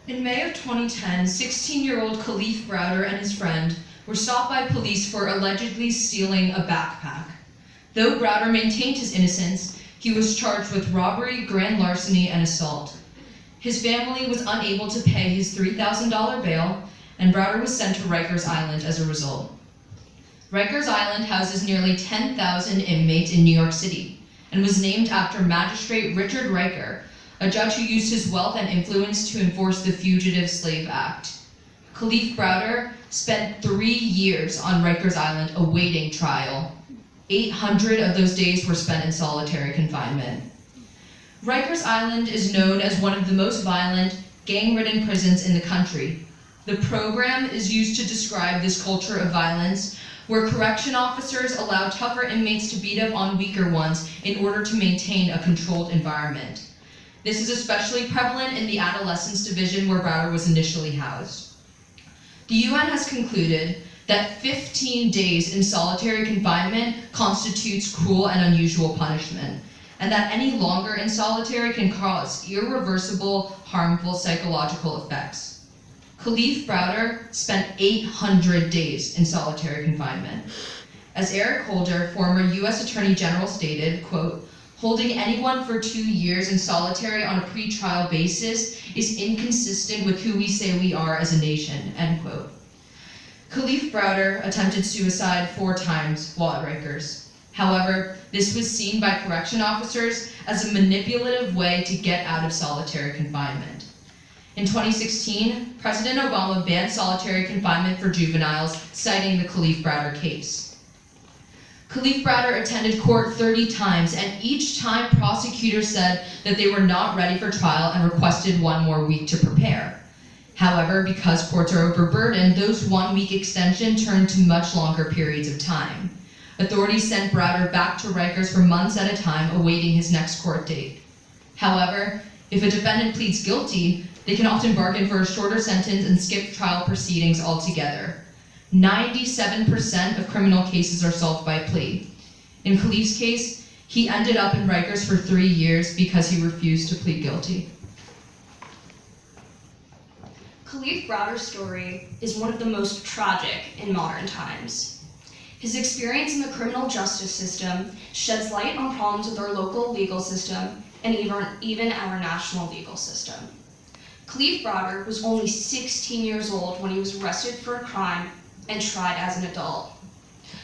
In May of 2010, 16-year-old Khalif Browder and his friend were stopped by police for allegedly stealing a backpack. Though Browder maintained his innocence, he was charged with robbery, grand larceny, and assault. His family was unable to pay his $3,000 bail, and Browder was sent to Rikers Island as a result. Rikers Island houses nearly 10,000 inmates in New York City, and was named after Magistrate Richard Riker, a judge who used his wealth and influence to enforce the Fugitive Slave Act. Khalif Browder spent 3 years on Rikers Island awaiting trial. 800 of those days were spent in solitary confinement. Rikers Island is known as one of the most violent, gang-ridden prisons in the country. The program is used to describe this culture of violence, where correction officers allow tougher inmates to beat up on weaker ones in order to maintain a controlled environment. This is especially prevalent in the adolescence division where Browder was initially housed. The UN has concluded that 15 days in solitary confinement constitutes cruel and unusual punishment, and that any longer in solitary can cause irreversible, harmful psychological effects. Khalif Browder spent 800 days in solitary confinement. As Eric Holder, former US Attorney General, stated, quote, "Holding anyone for 2 years in solitary on a pre-trial basis is inconsistent with who we say we are as a nation," end quote. Khalif Browder attempted suicide 4 times while at Rikers. However, this was seen by correction officers as a manipulative way to get out of solitary confinement. In 2016, President Obama banned solitary confinement for juveniles, citing the Khalif Browder case. Khalif Browder attended court 30 times, and each time prosecutors said that they were not ready for trial and requested 1 more week to prepare. However, because courts are overburdened, those 1-week extension turned to much longer periods of time. Authorities sent Browder back to Rikers for months at a time, awaiting his next court date. However, if a defendant pleads guilty, they can often bargain for a shorter sentence and skip trial proceedings altogether. 97% of criminal cases are solved by plea. In Khalif's case, he ended up in Rikers for 3 years because he refused to plead guilty. Khalif Browder's story is one of the most tragic in modern times. His experience in the criminal justice system sheds light on problems with our local legal system and even our national legal system. Khalif Browder was only 16 years old when he was arrested for a crime and tried as an adult.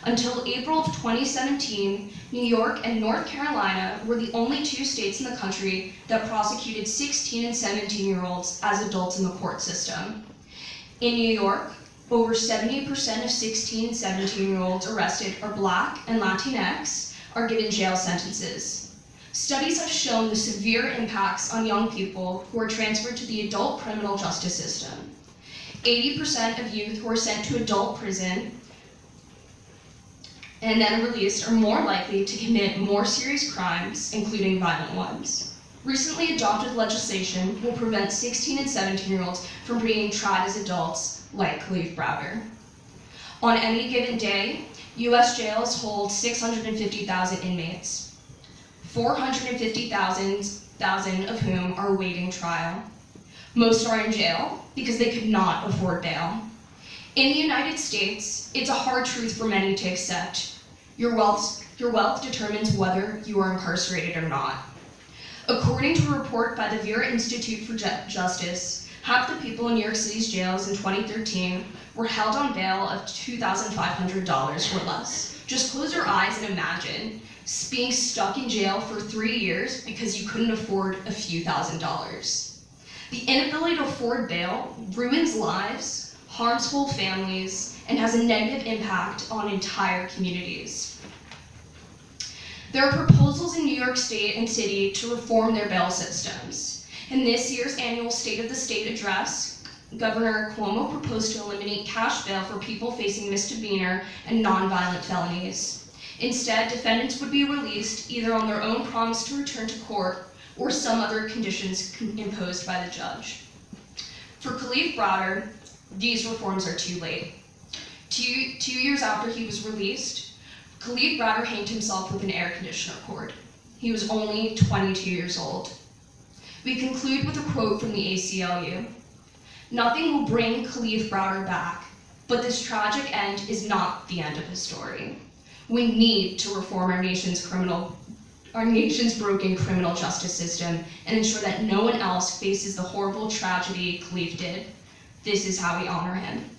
Until April of 2017, New York and North Carolina were the only 2 states in the country that prosecuted 16 and 17-year-olds as adults in the court system. In New York, over 70% of 16 and 17-year-olds arrested are Black and Latinx are given jail sentences. Studies have shown the severe impacts on young people who are transferred to the adult criminal justice system. 80% of youth who are sent to adult prison and then released are more likely to commit more serious crimes, including violent ones. Recently adopted legislation will prevent 16 and 17-year-olds from being tried as adults like Khalif Browder. On any given day, US jails hold 650,000 inmates, 450,000 of whom are awaiting trial. Most are in jail because they could not afford bail. In the United States, it's a hard truth for many to accept. Your wealth determines whether you are incarcerated or not. According to a report by the Vera Institute for Justice, half the people in New York City's jails in 2013 were held on bail of $2,500 or less. Just close your eyes and imagine being stuck in jail for 3 years because you couldn't afford a few $1,000s. The inability to afford bail ruins lives, harms whole families, and has a negative impact on entire communities. There are proposals in New York State and City to reform their bail systems. In this year's annual State of the State address, Governor Cuomo proposed to eliminate cash bail for people facing misdemeanor and nonviolent felonies. Instead, defendants would be released either on their own promise to return to court or some other conditions imposed by the judge. For Khalif Browder, these reforms are too late. Two years after he was released, Khalif Browder hanged himself with an air conditioner cord. He was only 22 years old. We conclude with a quote from the ACLU. Nothing will bring Khalif Browder back, but this tragic end is not the end of his story. We need to reform our nation's broken criminal justice system and ensure that no one else faces the horrible tragedy Khalif did. This is how we honor him.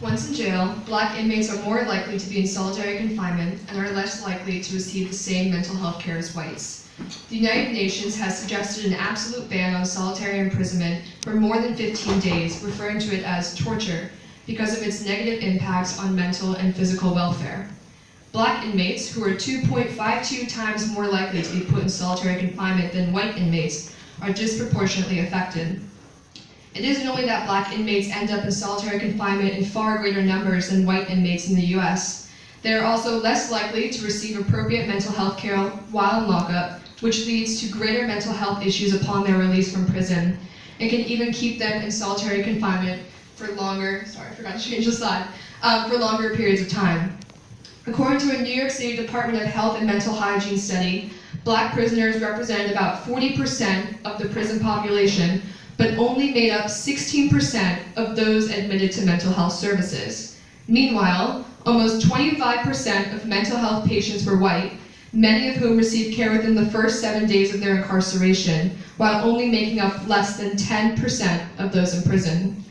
Once in jail, Black inmates are more likely to be in solitary confinement and are less likely to receive the same mental health care as whites. The United Nations has suggested an absolute ban on solitary imprisonment for more than 15 days, referring to it as torture, because of its negative impacts on mental and physical welfare. Black inmates, who are 2.52 times more likely to be put in solitary confinement than white inmates, are disproportionately affected. It isn't only that Black inmates end up in solitary confinement in far greater numbers than white inmates in the US. They are also less likely to receive appropriate mental health care while in lockup, which leads to greater mental health issues upon their release from prison. It can even keep them in solitary confinement for longer, for longer periods of time. According to a New York City Department of Health and Mental Hygiene study, Black prisoners represented about 40% of the prison population, but only made up 16% of those admitted to mental health services. Meanwhile, almost 25% of mental health patients were white, many of whom received care within the first 7 days of their incarceration, while only making up less than 10% of those in prison.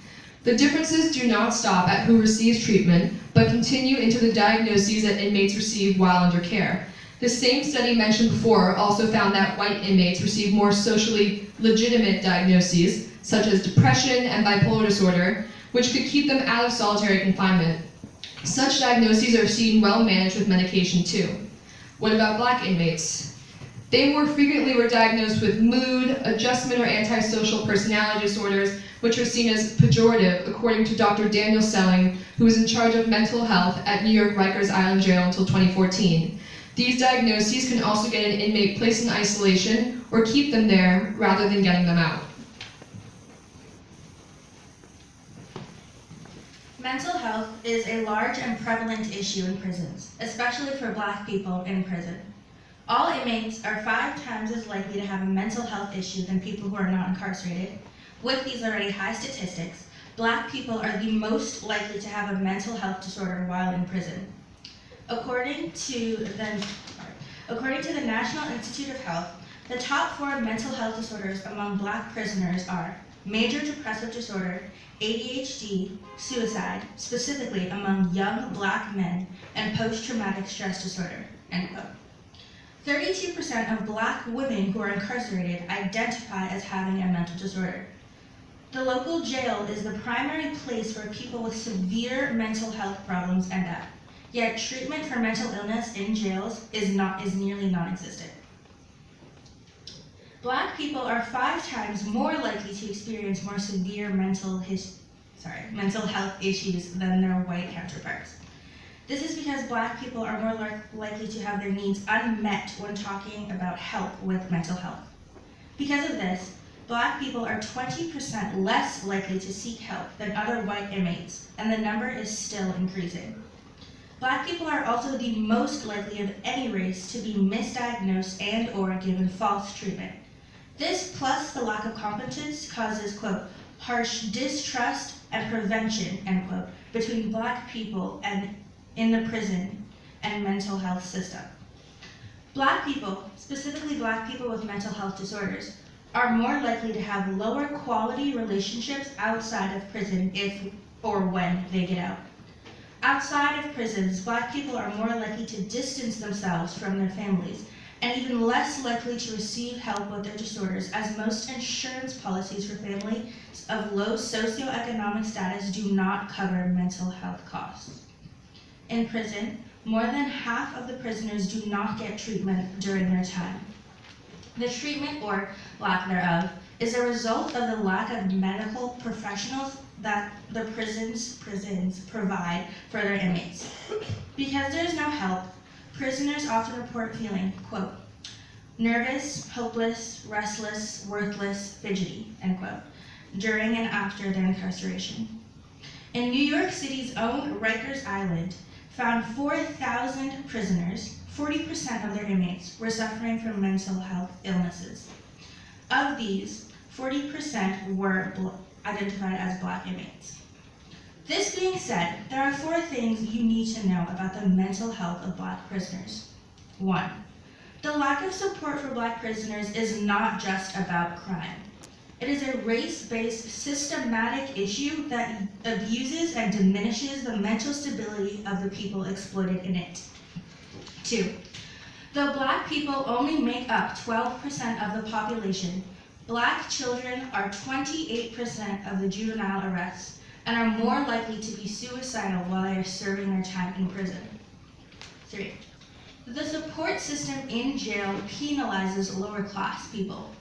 The differences do not stop at who receives treatment, but continue into the diagnoses that inmates receive while under care. The same study mentioned before also found that white inmates receive more socially legitimate diagnoses, such as depression and bipolar disorder, which could keep them out of solitary confinement. Such diagnoses are seen well managed with medication too. What about Black inmates? They more frequently were diagnosed with mood, adjustment, or antisocial personality disorders, which are seen as pejorative, according to Dr. Daniel Selling, who was in charge of mental health at New York Rikers Island Jail until 2014. These diagnoses can also get an inmate placed in isolation or keep them there rather than getting them out. Mental health is a large and prevalent issue in prisons, especially for Black people in prison. All inmates are 5 times as likely to have a mental health issue than people who are not incarcerated. With these already high statistics, Black people are the most likely to have a mental health disorder while in prison. According to the National Institute of Health, the top 4 mental health disorders among Black prisoners are major depressive disorder, ADHD, suicide, specifically among young Black men, and post-traumatic stress disorder, end quote. 32% of Black women who are incarcerated identify as having a mental disorder. The local jail is the primary place where people with severe mental health problems end up, yet treatment for mental illness in jails is nearly non-existent. Black people are 5 times more likely to experience more severe mental health issues than their white counterparts. This is because Black people are more likely to have their needs unmet when talking about help with mental health. Because of this, Black people are 20% less likely to seek help than other white inmates, and the number is still increasing. Black people are also the most likely of any race to be misdiagnosed and or given false treatment. This, plus the lack of competence, causes, quote, harsh distrust and prevention, end quote, between Black people and in the prison and mental health system. Black people, specifically Black people with mental health disorders, are more likely to have lower quality relationships outside of prison if or when they get out. Outside of prisons, Black people are more likely to distance themselves from their families and even less likely to receive help with their disorders, as most insurance policies for families of low socioeconomic status do not cover mental health costs. In prison, more than half of the prisoners do not get treatment during their time. The treatment, or lack thereof, is a result of the lack of medical professionals that the prisons provide for their inmates. Because there is no help, prisoners often report feeling, quote, nervous, hopeless, restless, worthless, fidgety, end quote, during and after their incarceration. In New York City's own Rikers Island, found 4,000 prisoners, 40% of their inmates, were suffering from mental health illnesses. Of these, 40% were identified as Black inmates. This being said, there are 4 things you need to know about the mental health of Black prisoners. 1. The lack of support for Black prisoners is not just about crime. It is a race-based, systematic issue that abuses and diminishes the mental stability of the people exploited in it. 2. Though Black people only make up 12% of the population, Black children are 28% of the juvenile arrests and are more likely to be suicidal while they are serving their time in prison. 3. The support system in jail penalizes lower-class people.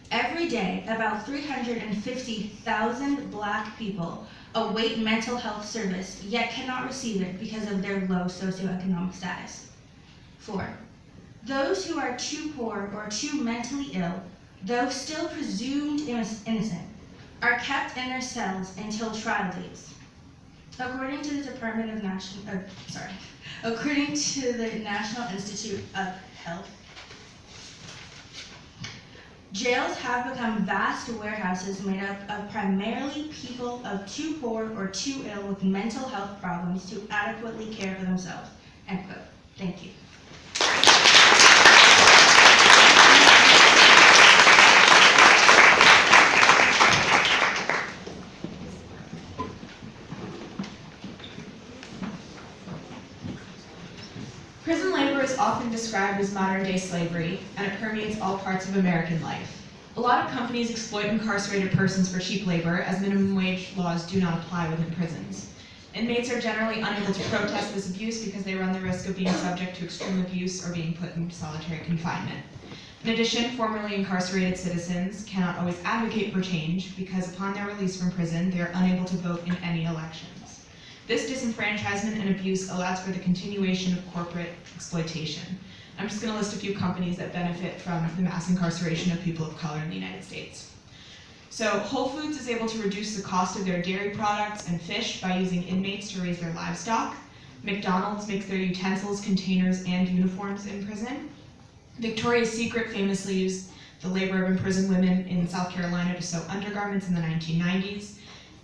Every day, about 350,000 Black people await mental health service, yet cannot receive it because of their low socioeconomic status. 4. Those who are too poor or too mentally ill, though still presumed innocent, are kept in their cells until trial dates. According to the According to the National Institute of Health, jails have become vast warehouses made up of primarily people of too poor or too ill with mental health problems to adequately care for themselves. End quote. Thank you. Prison labor is often described as modern-day slavery, and it permeates all parts of American life. A lot of companies exploit incarcerated persons for cheap labor, as minimum wage laws do not apply within prisons. Inmates are generally unable to protest this abuse because they run the risk of being subject to extreme abuse or being put into solitary confinement. In addition, formerly incarcerated citizens cannot always advocate for change because upon their release from prison, they are unable to vote in any elections. This disenfranchisement and abuse allows for the continuation of corporate exploitation. I'm just going to list a few companies that benefit from the mass incarceration of people of color in the United States. So Whole Foods is able to reduce the cost of their dairy products and fish by using inmates to raise their livestock. McDonald's makes their utensils, containers, and uniforms in prison. Victoria's Secret famously used the labor of imprisoned women in South Carolina to sew undergarments in the 1990s.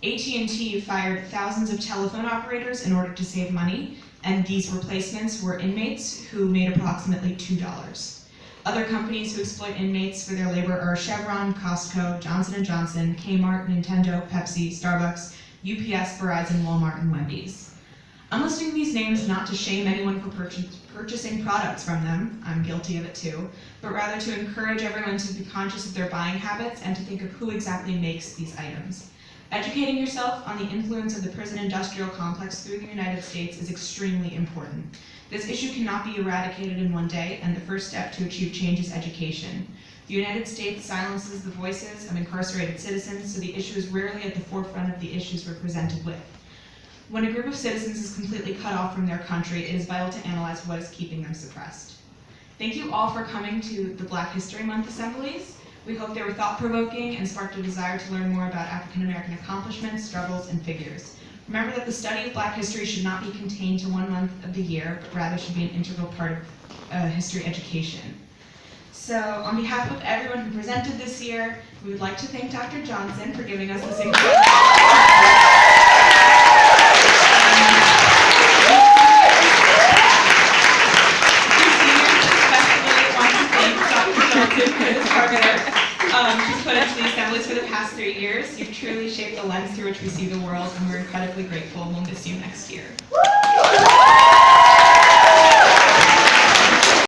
AT&T fired thousands of telephone operators in order to save money, and these replacements were inmates who made approximately $2. Other companies who exploit inmates for their labor are Chevron, Costco, Johnson & Johnson, Kmart, Nintendo, Pepsi, Starbucks, UPS, Verizon, Walmart, and Wendy's. I'm listing these names not to shame anyone for purchasing products from them, I'm guilty of it too, but rather to encourage everyone to be conscious of their buying habits and to think of who exactly makes these items. Educating yourself on the influence of the prison industrial complex through the United States is extremely important. This issue cannot be eradicated in one day, and the first step to achieve change is education. The United States silences the voices of incarcerated citizens, so the issue is rarely at the forefront of the issues we're presented with. When a group of citizens is completely cut off from their country, it is vital to analyze what is keeping them suppressed. Thank you all for coming to the Black History Month assemblies. We hope they were thought-provoking and sparked a desire to learn more about African American accomplishments, struggles, and figures. Remember that the study of Black history should not be contained to 1 month of the year, but rather should be an integral part of history education. So on behalf of everyone who presented this year, we would like to thank Dr. Johnson for giving us this incredible she's put into the assemblies for the past 3 years. You've truly shaped the lens through which we see the world, and we're incredibly grateful. We'll miss you next year.